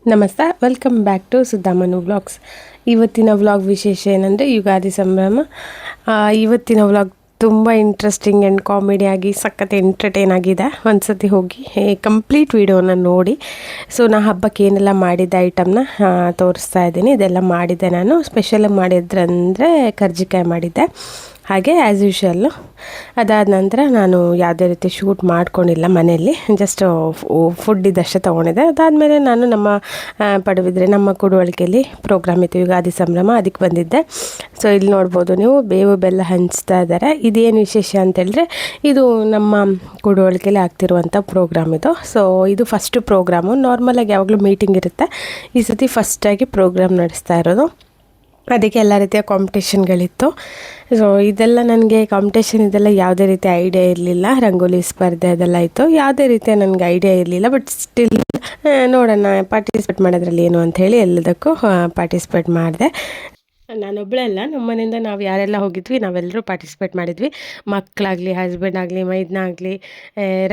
ನಮಸ್ತೆ, welcome back to Sudhamanu vlogs. ಇವತ್ತಿನ vlog ವಿಶೇಷ ಏನಂದರೆ ಯುಗಾದಿ ಸಂಭ್ರಮ. ಇವತ್ತಿನ ವ್ಲಾಗ್ ತುಂಬ ಇಂಟ್ರೆಸ್ಟಿಂಗ್ ಆ್ಯಂಡ್ ಕಾಮಿಡಿಯಾಗಿ ಸಖತ್ ಎಂಟರ್ಟೈನ್ ಆಗಿದೆ. ಒಂದು ಸತಿ ಹೋಗಿ ಕಂಪ್ಲೀಟ್ ವಿಡಿಯೋನ ನೋಡಿ. ಸೊ ನಾ ಹಬ್ಬಕ್ಕೆ ಏನೆಲ್ಲ ಮಾಡಿದ್ದೆ ಐಟಮ್ನ ತೋರಿಸ್ತಾ ಇದ್ದೀನಿ. ಇದೆಲ್ಲ ಮಾಡಿದ್ದೆ ನಾನು. ಸ್ಪೆಷಲಾಗಿ ಮಾಡಿದ್ರಂದರೆ ಕರ್ಜಿಕಾಯಿ ಮಾಡಿದ್ದೆ. ಹಾಗೆ ಆ್ಯಸ್ ಯೂಶ್ವಲ್ಲು ಅದಾದ ನಂತರ ನಾನು ಯಾವುದೇ ರೀತಿ ಶೂಟ್ ಮಾಡ್ಕೊಂಡಿಲ್ಲ ಮನೆಯಲ್ಲಿ, ಜಸ್ಟ್ ಫುಡ್ ಇದಷ್ಟೇ ತೊಗೊಂಡಿದ್ದೆ. ಅದಾದಮೇಲೆ ನಾನು ನಮ್ಮ ಪಡುಬಿದ್ರೆ ನಮ್ಮ ಕುಡುವಳಿಕೆಯಲ್ಲಿ ಪ್ರೋಗ್ರಾಮ್ ಇತ್ತು, ಯುಗಾದಿ ಸಂಭ್ರಮ, ಅದಕ್ಕೆ ಬಂದಿದ್ದೆ. ಸೊ ಇಲ್ಲಿ ನೋಡ್ಬೋದು ನೀವು ಬೇವು ಬೆಲ್ಲ ಹಂಚ್ತಾ ಇದ್ದಾರೆ. ಇದೇನು ವಿಶೇಷ ಅಂತೇಳಿದ್ರೆ ಇದು ನಮ್ಮ ಕುಡುವಳಿಕೆಯಲ್ಲಿ ಆಗ್ತಿರುವಂಥ ಪ್ರೋಗ್ರಾಮ್ ಇದು. ಸೊ ಇದು ಫಸ್ಟು ಪ್ರೋಗ್ರಾಮು. ನಾರ್ಮಲಾಗಿ ಯಾವಾಗಲೂ ಮೀಟಿಂಗ್ ಇರುತ್ತೆ, ಈ ಸತಿ ಫಸ್ಟಾಗಿ ಪ್ರೋಗ್ರಾಮ್ ನಡೆಸ್ತಾ ಇರೋದು. ಅದಕ್ಕೆ ಎಲ್ಲ ರೀತಿಯ ಕಾಂಪಿಟೇಷನ್ಗಳಿತ್ತು. ಸೊ ಇದೆಲ್ಲ ನನಗೆ ಕಾಂಪಿಟೇಷನ್ ಇದೆಲ್ಲ ಯಾವುದೇ ರೀತಿ ಐಡಿಯಾ ಇರಲಿಲ್ಲ. ರಂಗೋಲಿ ಸ್ಪರ್ಧೆ ಅದೆಲ್ಲ ಇತ್ತು, ಯಾವುದೇ ರೀತಿಯ ನನಗೆ ಐಡಿಯಾ ಇರಲಿಲ್ಲ. ಬಟ್ ಸ್ಟಿಲ್ ನೋಡೋಣ ಪಾರ್ಟಿಸಿಪೇಟ್ ಮಾಡೋದ್ರಲ್ಲಿ ಏನು ಅಂಥೇಳಿ ಎಲ್ಲದಕ್ಕೂ ಪಾರ್ಟಿಸಿಪೇಟ್ ಮಾಡಿದೆ. ನಾನೊಬ್ಬಳೇ ಅಲ್ಲ, ನಮ್ಮ ಮನೆಯಿಂದ ನಾವು ಯಾರೆಲ್ಲ ಹೋಗಿದ್ವಿ ನಾವೆಲ್ಲರೂ ಪಾರ್ಟಿಸಿಪೇಟ್ ಮಾಡಿದ್ವಿ. ಮಕ್ಕಳಾಗಲಿ, ಹಸ್ಬೆಂಡ್ ಆಗಲಿ, ಮೈದ್ನ ಆಗಲಿ,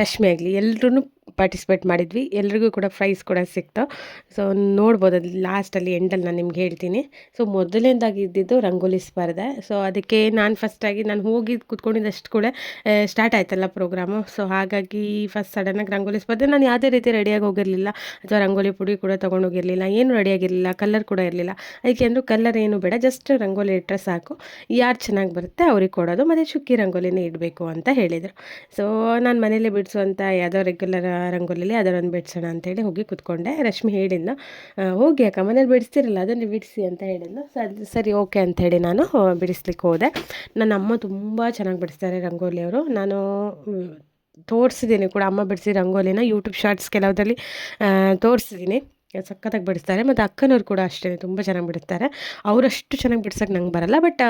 ರಶ್ಮಿ ಆಗಲಿ, ಎಲ್ಲರೂ ಪಾರ್ಟಿಸಿಪೇಟ್ ಮಾಡಿದ್ವಿ. ಎಲ್ರಿಗೂ ಕೂಡ ಪ್ರೈಸ್ ಕೂಡ ಸಿಕ್ತು. ಸೊ ನೋಡ್ಬೋದು ಅದು ಲಾಸ್ಟಲ್ಲಿ ಎಂಡಲ್ಲಿ ನಾನು ನಿಮ್ಗೆ ಹೇಳ್ತೀನಿ. ಸೊ ಮೊದಲನೇದಾಗಿ ಇದ್ದಿದ್ದು ರಂಗೋಲಿ ಸ್ಪರ್ಧೆ. ಸೊ ಅದಕ್ಕೆ ನಾನು ಫಸ್ಟಾಗಿ ನಾನು ಹೋಗಿ ಕೂತ್ಕೊಂಡಿದ್ದಷ್ಟು ಕೂಡ ಸ್ಟಾರ್ಟ್ ಆಯ್ತಲ್ಲ ಪ್ರೋಗ್ರಾಮು. ಸೊ ಹಾಗಾಗಿ ಫಸ್ಟ್ ಸಡನ್ನಾಗಿ ರಂಗೋಲಿ ಸ್ಪರ್ಧೆ. ನಾನು ಯಾವುದೇ ರೀತಿ ರೆಡಿಯಾಗಿ ಹೋಗಿರಲಿಲ್ಲ, ಅಥವಾ ರಂಗೋಲಿ ಪುಡಿ ಕೂಡ ತೊಗೊಂಡೋಗಿರಲಿಲ್ಲ, ಏನು ರೆಡಿಯಾಗಿರಲಿಲ್ಲ, ಕಲರ್ ಕೂಡ ಇರಲಿಲ್ಲ. ಅದಕ್ಕೆ ಅಂದರೂ ಕಲರ್ ಏನು ಬೇಡ, ಜಸ್ಟ್ ರಂಗೋಲಿ ಇಟ್ಟರೆ ಸಾಕು, ಯಾರು ಚೆನ್ನಾಗಿ ಬರುತ್ತೆ ಅವ್ರಿಗೆ ಕೊಡೋದು, ಮತ್ತು ಚುಕ್ಕಿ ರಂಗೋಲಿನೇ ಇಡಬೇಕು ಅಂತ ಹೇಳಿದರು. ಸೊ ನಾನು ಮನೇಲಿ ಬಿಡಿಸುವಂಥ ಯಾವುದೋ ರೆಗ್ಯುಲರ್ ರಂಗೋಲಿಲಿ ಅದರೊಂದು ಬಿಡಿಸೋಣ ಅಂತೇಳಿ ಹೋಗಿ ಕೂತ್ಕೊಂಡೆ. ರಶ್ಮಿ ಹೇಳಿದ್ಲು, ಹೋಗಿ ಅಕ್ಕ ಮನೇಲಿ ಬಿಡಿಸ್ತಿರಲ್ಲ ಅದನ್ನೇ ಬಿಡಿಸಿ ಅಂತ ಹೇಳಿದ್ಲು. ಸೊ ಅದು ಸರಿ ಓಕೆ ಅಂಥೇಳಿ ನಾನು ಬಿಡಿಸ್ಲಿಕ್ಕೆ ಹೋದೆ. ನನ್ನ ಅಮ್ಮ ತುಂಬ ಚೆನ್ನಾಗಿ ಬಿಡಿಸ್ತಾರೆ ರಂಗೋಲಿಯವರು. ನಾನು ತೋರಿಸಿದ್ದೀನಿ ಕೂಡ ಅಮ್ಮ ಬಿಡಿಸಿ ರಂಗೋಲಿನ, ಯೂಟ್ಯೂಬ್ ಶಾರ್ಟ್ಸ್ ಕೆಲವುದರಲ್ಲಿ ತೋರಿಸಿದ್ದೀನಿ. ಸಖತ್ತಾಗಿ ಬಿಡಿಸ್ತಾರೆ. ಮತ್ತು ಅಕ್ಕನವ್ರು ಕೂಡ ಅಷ್ಟೇ ತುಂಬ ಚೆನ್ನಾಗಿ ಬಿಡಿಸ್ತಾರೆ. ಅವರಷ್ಟು ಚೆನ್ನಾಗಿ ಬಿಡ್ಸೋಕ್ಕೆ ನಂಗೆ ಬರಲ್ಲ, ಬಟ್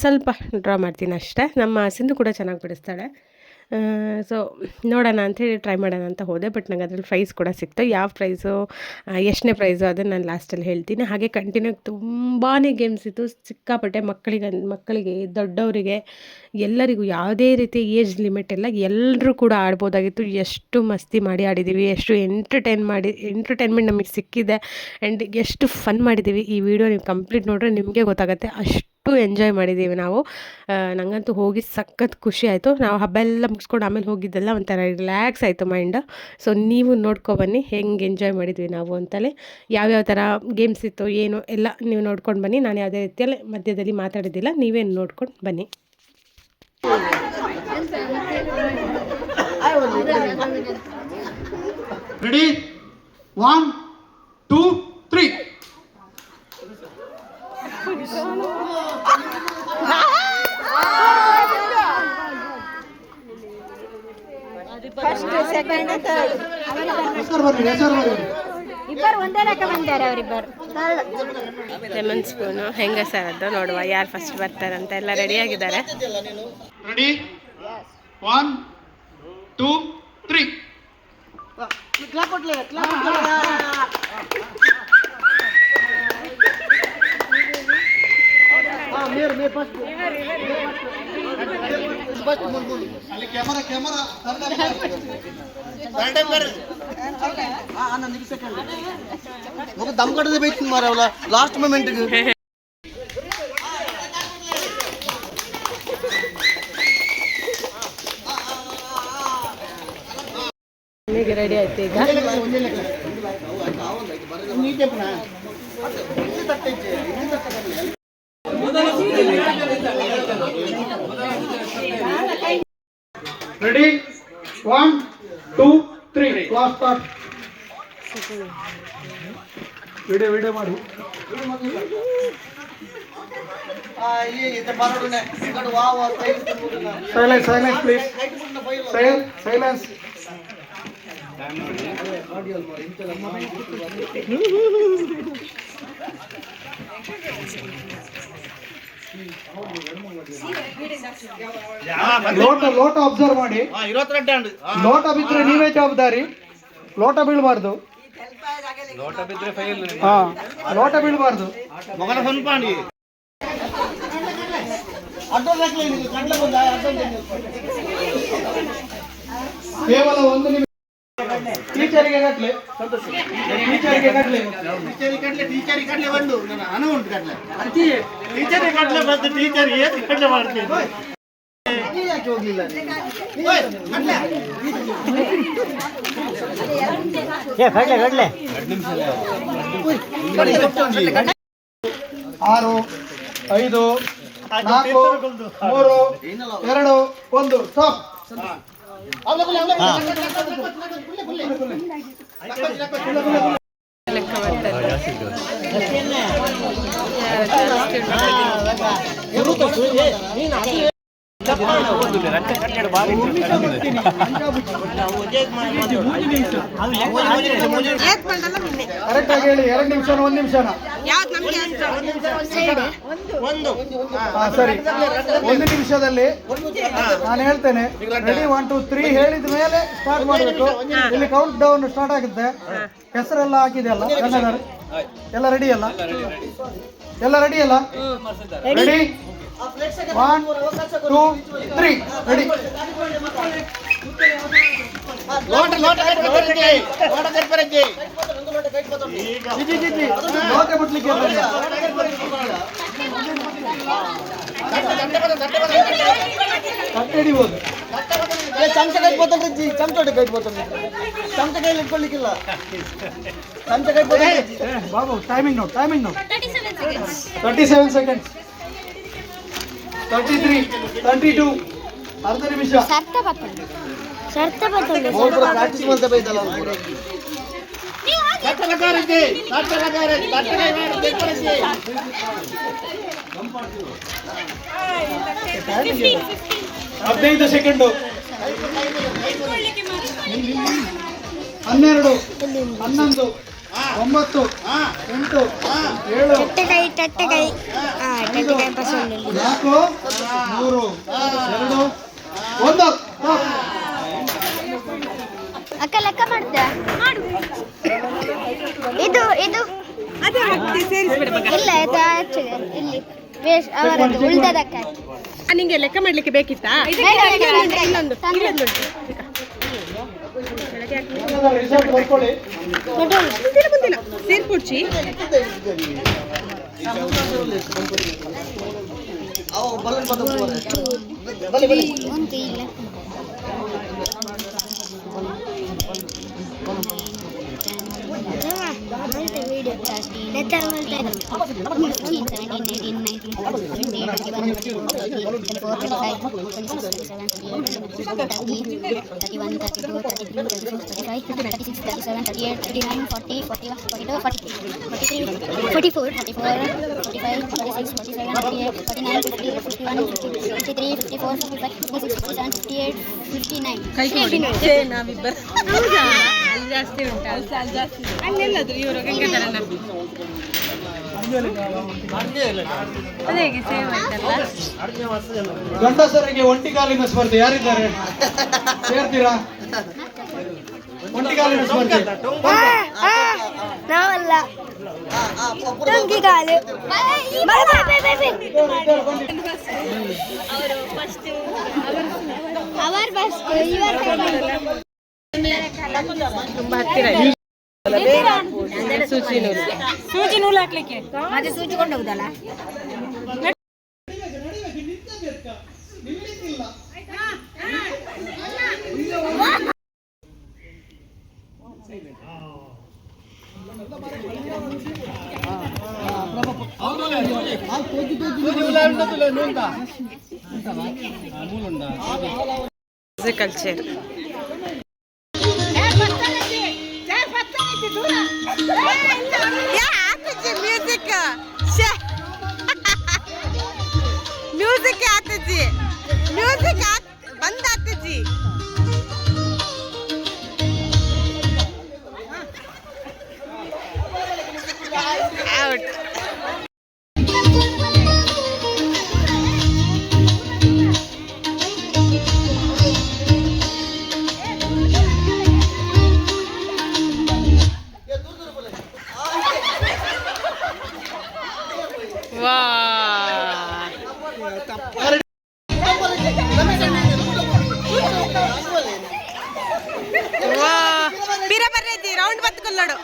ಸ್ವಲ್ಪ ಡ್ರಾ ಮಾಡ್ತೀನಿ ಅಷ್ಟೇ. ನಮ್ಮ ಸಿಂಧು ಕೂಡ ಚೆನ್ನಾಗಿ ಬಿಡಿಸ್ತಾಳೆ. ಸೊ ನೋಡೋಣ ಅಂಥೇಳಿ ಟ್ರೈ ಮಾಡೋಣ ಅಂತ ಹೋದೆ. ಬಟ್ ನಂಗೆ ಅದ್ರಲ್ಲಿ ಪ್ರೈಸ್ ಕೂಡ ಸಿಕ್ತು. ಯಾವ ಪ್ರೈಸು, ಎಷ್ಟನೇ ಪ್ರೈಸು ಅದನ್ನು ನಾನು ಲಾಸ್ಟಲ್ಲಿ ಹೇಳ್ತೀನಿ. ಹಾಗೆ ಕಂಟಿನ್ಯೂ ತುಂಬಾ ಗೇಮ್ಸ್ ಇತ್ತು, ಸಿಕ್ಕಾಪಟ್ಟೆ. ಮಕ್ಕಳಿಗೆ ದೊಡ್ಡವರಿಗೆ ಎಲ್ಲರಿಗೂ ಯಾವುದೇ ರೀತಿ ಏಜ್ ಲಿಮಿಟ್ ಇಲ್ಲ, ಎಲ್ಲರೂ ಕೂಡ ಆಡ್ಬೋದಾಗಿತ್ತು. ಎಷ್ಟು ಮಸ್ತಿ ಮಾಡಿ ಆಡಿದ್ದೀವಿ, ಎಷ್ಟು ಎಂಟರ್ಟೈನ್ಮೆಂಟ್ ನಮಗೆ ಸಿಕ್ಕಿದೆ, ಆ್ಯಂಡ್ ಎಷ್ಟು ಫನ್ ಮಾಡಿದ್ದೀವಿ. ಈ ವಿಡಿಯೋ ನೀವು ಕಂಪ್ಲೀಟ್ ನೋಡಿದ್ರೆ ನಿಮಗೆ ಗೊತ್ತಾಗುತ್ತೆ, ಅಷ್ಟು ಎಂಜಾಯ್ ಮಾಡಿದ್ದೀವಿ ನಾವು. ನನಗಂತೂ ಹೋಗಿ ಸಖತ್ ಖುಷಿ ಆಯಿತು. ನಾವು ಹಬ್ಬ ಎಲ್ಲ ಮುಗಿಸ್ಕೊಂಡು ಆಮೇಲೆ ಹೋಗಿದ್ದೆಲ್ಲ ಒಂಥರ ರಿಲ್ಯಾಕ್ಸ್ ಆಯಿತು ಮೈಂಡು. ಸೊ ನೀವು ನೋಡ್ಕೊಬನ್ನಿ ಹೆಂಗೆ ಎಂಜಾಯ್ ಮಾಡಿದ್ವಿ ನಾವು ಅಂತಲೇ. ಯಾವ್ಯಾವ ಥರ ಗೇಮ್ಸ್ ಇತ್ತು ಏನು ಎಲ್ಲ ನೀವು ನೋಡ್ಕೊಂಡು ಬನ್ನಿ. ನಾನು ಯಾವುದೇ ರೀತಿಯಲ್ಲಿ ಮಧ್ಯದಲ್ಲಿ ಮಾತಾಡಿದ್ದಿಲ್ಲ, ನೀವೇನು ನೋಡ್ಕೊಂಡು ಬನ್ನಿ. ರೆಡಿ, 1 2 3. ಫಸ್ಟ್ ಸೆಕೆಂಡ್ ಥರ್ಡ್ ಇಬ್ಬರು ಒಂದೇ ಲೆಕ್ಕ ಬಂದಾರೆ. ಅವರಿಬ್ಬರು ಲೆಮನ್ ಸ್ಪೂನು ಹೆಂಗೆ ಸರ್ ಅದು ನೋಡುವ, ಯಾರು ಫಸ್ಟ್ ಬರ್ತಾರಂತ. ಎಲ್ಲ ರೆಡಿಯಾಗಿದ್ದಾರೆ. ರೆಡಿ, 1 2 3. ಅಲ್ಲಿ ಕ್ಯಾಮರಾ ದಮ್ ಕಟ್ಟದೆ ಬೈತು ಮಾರವಲ್ಲ ಲಾಸ್ಟ್ ಮೂಮೆಂಟ್ಗೆ. ಈಗ ರೆಡಿ ಆಯ್ತು. ಈಗ ರೆಡಿ, 1 2 3. Class start. ವಿಡಿಯೋ ಮಾಡಿ. Silence please. ಸೈಲೆನ್ಸ್. ಲೋಟ ಲೋಟ ಅಬ್ಸರ್ವ್ ಮಾಡಿ. ಲೋಟ ಬಿದ್ರೆ ನೀವೇ ಜವಾಬ್ದಾರಿ. ಲೋಟ ಬೀಳಬಾರ್ದು. ಹಾ, ಲೋಟ ಬೀಳಬಾರ್ದು. ಕೇವಲ 1 ನಿಮಿಷ. ಟೀಚರಿಗೆ ಕಟ್ಲೆ, ಟೀಚರಿಗೆ ಕಟ್ಲೆ, ಟೀಚರಿಗೆ ಕಟ್ಲೆ ಬಂದು ಹಣ ಉಂಟು ಕಟ್ಲೆ, ಟೀಚರಿಗೆ ಕಟ್ಲೆ ಬಂದು ಟೀಚರ್ ಏನು ಕಟ್ಲೆ ಮಾಡ್ತೀನಿ ಹೋಗ್ಲಿಲ್ಲ. 6, 5, 4, 3, 2, 1 ಸ್ಟಾಪ್. ಕರೆಕ್ಟ್ ಆಗಿ ಹೇಳಿ. 2 ನಿಮಿಷನ 1 ನಿಮಿಷನ? ಸರಿ, 1 ನಿಮಿಷದಲ್ಲಿ ನಾನು ಹೇಳ್ತೇನೆ. ರೆಡಿ 1 2 3 ಹೇಳಿದ ಮೇಲೆ ಸ್ಟಾರ್ಟ್ ಮಾಡಬೇಕು. ಇಲ್ಲಿ ಕೌಂಟ್ ಡೌನ್ ಸ್ಟಾರ್ಟ್ ಆಗುತ್ತೆ. ಹೆಸರೆಲ್ಲ ಹಾಕಿದೆಯಲ್ಲ ಕನ್ನಡರು? ಎಲ್ಲ ರೆಡಿ ಅಲ್ಲ? ಎಲ್ಲ ರೆಡಿ ಅಲ್ಲ? Ready 1 2 3 ready. ಲೋಟ ಬಿಡ್ಲಿಕ್ಕೆ ಕಟ್ಟಿಡಿಬೋದು. ಚಮಚ ಕೈಟ್ಬೋತಲ್ರಿ, ಚಮಚೋಟೆ ಕೈಟ್ಬೋತಲ್ರಿ, ಚಮಚ ಕೈಲಿ ಇಟ್ಕೊಳ್ಳಿಕ್ಕಿಲ್ಲ. ಚಮಚ ಕೈಟ್ಬೋತ ಬಾಬು. ಟೈಮಿಂಗ್ ನೋಡು, ಟೈಮಿಂಗ್ ನೋಡು. 37 ಸೆಕೆಂಡ್ಸ್. 33, 32, ಅರ್ಧ ನಿಮಿಷ. ಪ್ರಾಕ್ಟೀಸ್ ಮಾಡ್ತಾ ಬೈತಲ್ಲ ಅವ್ರು. ಹದಿನೈದು ಸೆಕೆಂಡು. 12, 11, 9, 8, 7, 5, 4, 3, 2, 1 ಅಕ್ಕ ಲೆಕ್ಕ ಮಾಡ್ತಾ ಇದು ಇದು ಇಲ್ಲ ಇಲ್ಲಿ ಅವರದ್ದು ಉಳ್ದದಕ್ಕ ನಿಂಗೆ ಲೆಕ್ಕ ಮಾಡ್ಲಿಕ್ಕೆ ಬೇಕಿತ್ತಾ? ಸೇರ್ಪುಡ್ಚಿ ಜಾಸ್ತಿ ಉಂಟಾ? ಅಲ್ಲೆಲ್ಲಾದ್ರು ಇವರು ಗಂಗಾಧರನ ಹೇಗೆ ಸೇವ್ ಆಯ್ತಲ್ಲ. ಗಂಡಸರಿಗೆ ಒಂಟಿಕಾಲಿನ ಸ್ಪರ್ಧೆ ಯಾರಿದ್ದಾರೆ? ಸೇರ್ತೀರಾ? ಒಂಟಿಕಾಲಿನ ಸ್ಪರ್ಧೆ ನಾವಲ್ಲ. ತುಂಬಾ ಹತ್ತಿರ ಸೂಜಿ ನೂಲು ಹಾಕ್ಲಿಕ್ಕೆ ಮತ್ತೆ ಸೂಜಿ ಕೊಂಡು ಹೋಗುದಲ್ಲ. ಕಲ್ಚರ್ ಮ್ಯೂಸಿಕ್ ಮ್ಯೂಸಿಕ್ ಆಗ್ತಜಿ ಮ್ಯೂಸಿಕ್ ಬಂದ್ ಆಗ್ತಜಿ. ಔಟ್. ವಾ ವಾ ಪೀರ ಬರ್ರೈತಿ ರೌಂಡ್ ಬತ್ಕೊಲ್ಲೋಡು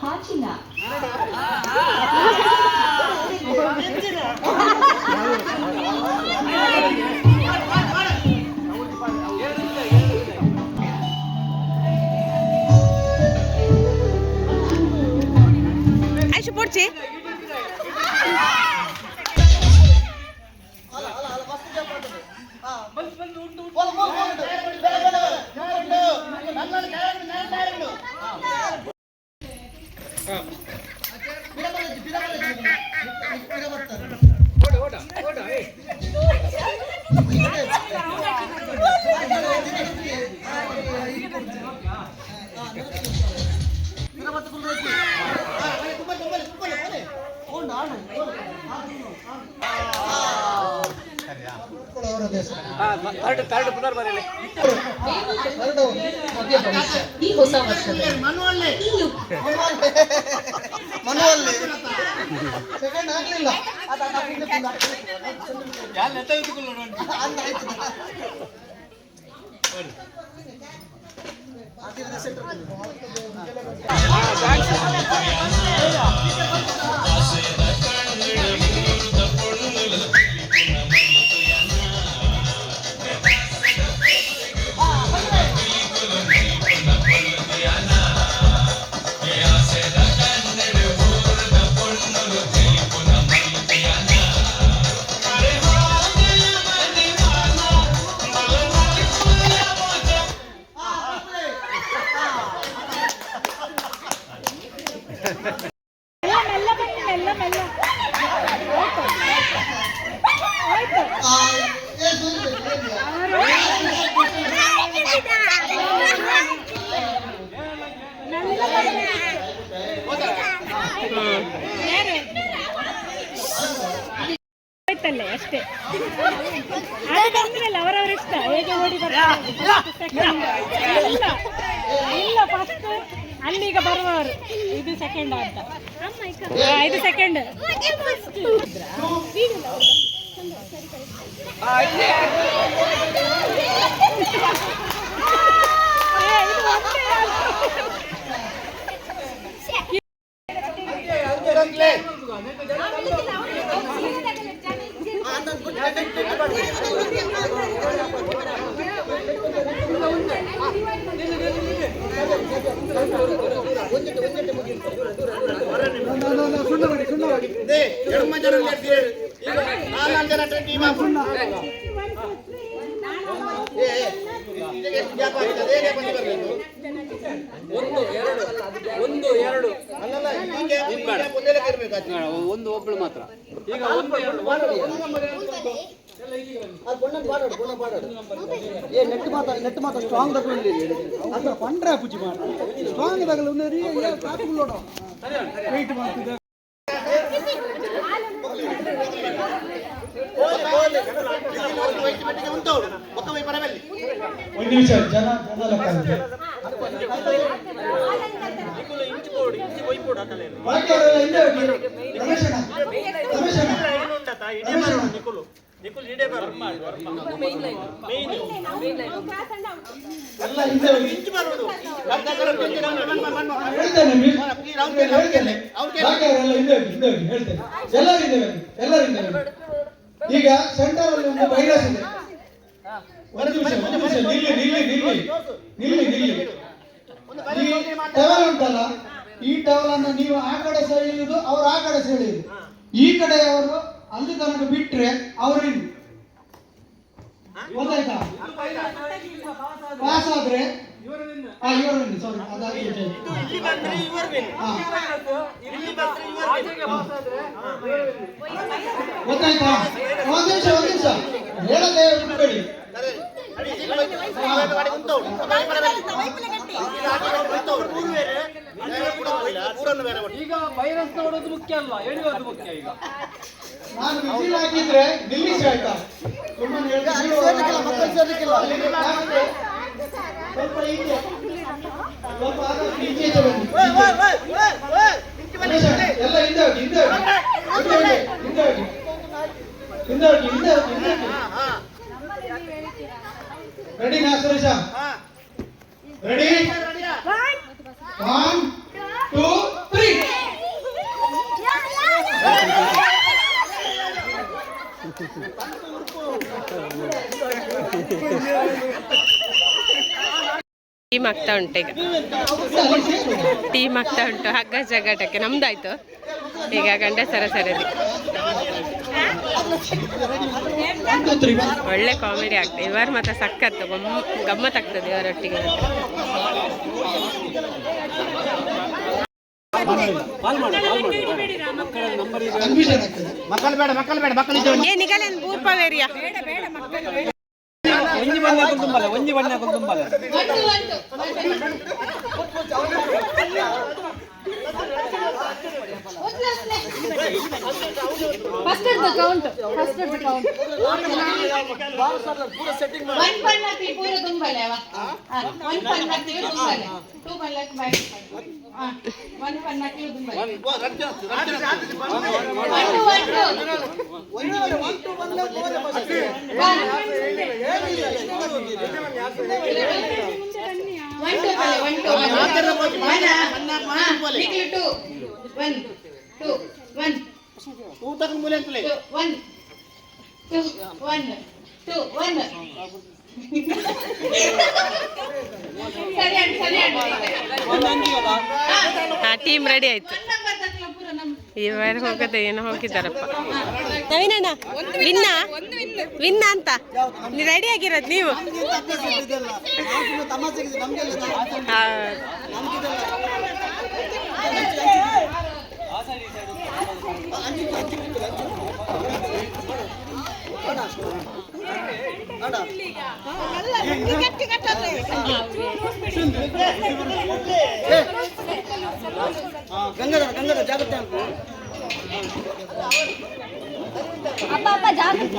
ಹಾಚಿಲ್ಲ ಐಶು ಪೋಡ್ಚಿ ಈ ಹೊಸ ವರ್ಷದಲ್ಲಿ ಮನುವಲ್ಲಿ ಸೆಕೆಂಡ್ ಆಗ್ಲಿಲ್ಲ ಆಯ್ತಲ್ಲೇ ಅಷ್ಟೇ ಆದ್ರೆ ಅವರವ್ರ ಇಷ್ಟ ಹೇಗೆ ಓಡಿ ಬರ್ತಾರೆ ಇಲ್ಲ ಇಲ್ಲ ಫಸ್ಟ್ ಅಲ್ಲಿಗ ಬರುವವರು ಇದು ಸೆಕೆಂಡ್ ಅಂತ ಇದು ಸೆಕೆಂಡ್ ಒಂದು ಒಬ್ಬಳು ಮಾತ್ರ ಈಗ ನೆಟ್ ಮಾತ್ರ ಸ್ಟ್ರಾಂಗ್ ತಗೊಂಡು ಪಂಡ್ರೆ ಪೂಜಿ ಮಾಡ ಸ್ಟ್ರಾಂಗ್ ತಗಲು ವೆಯ್ಟ್ ಮಾಡ್ತಿದ್ದೆ ಒಂದು ನಿಮಿಷ ಜನ ಲೆಕ್ಕ ಈಗ ಸೆಂಟರ್ ಅಲ್ಲಿ ಒಂದು ವೈರಸ್ ಇದೆ. ಒಂದು ನಿಮಿಷ ನಿಲ್ಲಿ. ಈ ಟವಲ್ ಉಂಟಲ್ಲ, ಈ ಟವಲ್ ಅನ್ನು ನೀವು ಆ ಕಡೆ ಸೆಳೆಯುವುದು, ಅವರು ಆ ಕಡೆ ಸೆಳೆಯುವುದು. ಈ ಕಡೆಯವರು ಅಲ್ಲಿ ತನಕ ಬಿಟ್ರೆ ಅವರು ಇಲ್ಲಿ, ಗೊತ್ತಾಯ್ತಾ? ಪಾಸ್ ಆದ್ರೆ ಇವರು ಸಾರಿ ಅದಾಗಿ ಗೊತ್ತಾಯ್ತಾ? ಒಂದ್ ನಿಮಿಷ ಹೇಳದೆ ಬಿಟ್ಬೇಡಿ. ಈಗ ವೈರಸ್ ನೋಡೋದು ಮುಖ್ಯ ಅಲ್ಲ, ಎಳೆಯೋದು ಮುಖ್ಯ. ಈಗ ನಾನು ಬಿಸಿಲು ಹಾಕಿದ್ರೆ ನಿಲ್ಲಿಸಿ ಆಯ್ತಾ? ಸುಮ್ಮನೆ ಸ್ವಲ್ಪ ಈಚೆ, ಸ್ವಲ್ಪ ಆದಷ್ಟು ಈಚೆ ಬನ್ನಿ. ಎಲ್ಲ ಹಿಂದೆ ಹೋಗಿ. ರೆಡಿನಾ ಸುರೇಶ? ರೆಡಿ? 1 2 3. ಟೀಮ್ ಆಗ್ತಾ ಉಂಟು ಈಗ, ಟೀಮ್ ಆಗ್ತಾ ಉಂಟು ಹಗ್ಗ ಜಗ್ಗಾಟಕ್ಕೆ. ನಮ್ದಾಯ್ತು ಈಗ ಗಂಡಸರ ಸರದಿ. ಒಳ್ಳೆ ಕಾಮಿಡಿ ಆಗ್ತದೆ ಇವರು ಮಾತ್ರ, ಸಖತ್ತು ಗಮ್ಮತ್ತಾಗ್ತದೆ ಇವರೊಟ್ಟಿಗೆ. ಏನಿಗಲೇನು ಪೂರ್ಪವೇರಿಯಾ ಒಂಜಿ ಬಣ್ಣ ಕುಂದುಂಬಲ First is the count. One pannati pura tumbale ava. One pannati tumbale. Two pannati by. One pannati tumbale. Team ready ಆಯ್ತು. ಇವರು ಹೋಗದೆ ಏನೋ ಹೋಗಿದ್ದಾರಪ್ಪ. ನವೀನಣ್ಣ ವಿನ್ನ ಅಂತ ರೆಡಿ ಆಗಿರೋದು ನೀವು. ಗಂಗದ ಜಾಗ್ರತೆ ಅಂತ ಅಪ್ಪ ಜಾಗ್ರತೆ.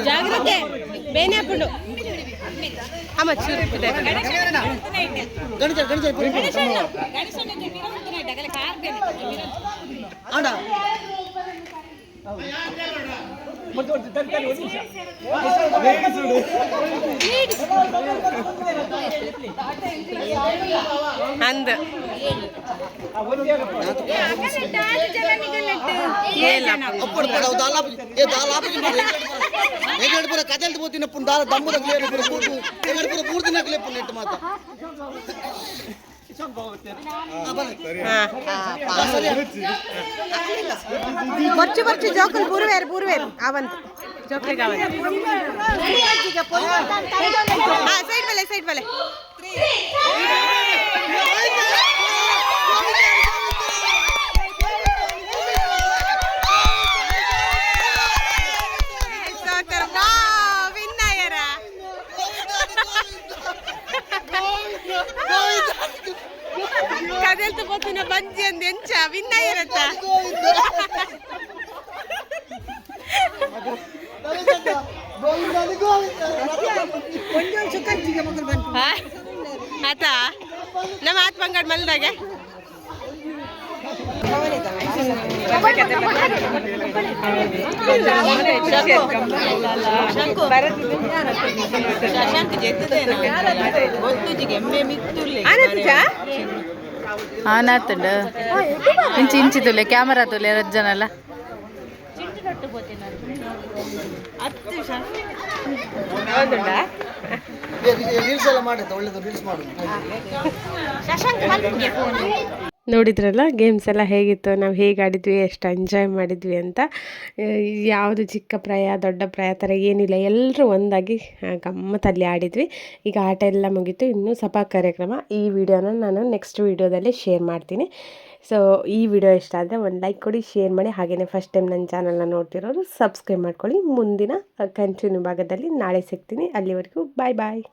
ಜಾಗ್ರತೆ ಬೇನೆ ಹಾಕೊಂಡು ಅಮ್ಮ ಚೂರಿದೆ ಅಂದ ಕದಲ್ದು పోతున్న పుండాల దమ్ముల క్లియర్ పూర్తి ఎగడ పూర్తి నకలే పున్నెట్ మాత ಬರ್ಚಿ ಜೋಕಲ್ ಬೂರ್ವೇರು ಅವಂತ ಜೋಕ್ಲಿಗೆ ಅವಂತ. ಸೈಡ್ ಬಲೆ కదలతో పోతున్న బంజి అంది ఎంచ విన్నాయరత ಆತಾ ನಮ್ಮ ಆತ್ ಬಂಗಾಡ್ ಮಲ್ದಾಗೆ ಆನಾತುಂಡು ಇಂಚಿ ಇಂಚಿ ತುಲೆ ಕ್ಯಾಮರಾ ತುಲೆ ರಜ್ಜನಲ್ಲ ರೀಲ್ಸ್ ಎಲ್ಲ ಮಾಡಿದ್ದೆ ಒಳ್ಳೇದು ರೀಲ್ಸ್ ಮಾಡೋದು. ನೋಡಿದ್ರಲ್ಲ ಗೇಮ್ಸ್ ಎಲ್ಲ ಹೇಗಿತ್ತು, ನಾವು ಹೇಗೆ ಆಡಿದ್ವಿ, ಎಷ್ಟು ಎಂಜಾಯ್ ಮಾಡಿದ್ವಿ ಅಂತ. ಯಾವುದು ಚಿಕ್ಕ ಪ್ರಾಯ ದೊಡ್ಡ ಪ್ರಾಯ ಥರ ಏನಿಲ್ಲ, ಎಲ್ಲರೂ ಒಂದಾಗಿ ಗಮ್ಮತ್ತಲ್ಲಿ ಆಡಿದ್ವಿ. ಈಗ ಆಟ ಎಲ್ಲ ಮುಗೀತು, ಇನ್ನೂ ಸಭಾ ಕಾರ್ಯಕ್ರಮ. ಈ ವಿಡಿಯೋನ ನಾನು ನೆಕ್ಸ್ಟ್ ವಿಡಿಯೋದಲ್ಲಿ ಶೇರ್ ಮಾಡ್ತೀನಿ. ಸೊ ಈ ವಿಡಿಯೋ ಇಷ್ಟ ಆದರೆ ಒಂದು ಲೈಕ್ ಕೊಡಿ, ಶೇರ್ ಮಾಡಿ. ಹಾಗೆಯೇ ಫಸ್ಟ್ ಟೈಮ್ ನನ್ನ ಚಾನಲ್ನ ನೋಡ್ತಿರೋರು ಸಬ್ಸ್ಕ್ರೈಬ್ ಮಾಡ್ಕೊಳ್ಳಿ. ಮುಂದಿನ ಕಂಟಿನ್ಯೂ ಭಾಗದಲ್ಲಿ ನಾಳೆ ಸಿಗ್ತೀನಿ. ಅಲ್ಲಿವರೆಗೂ ಬಾಯ್ ಬಾಯ್.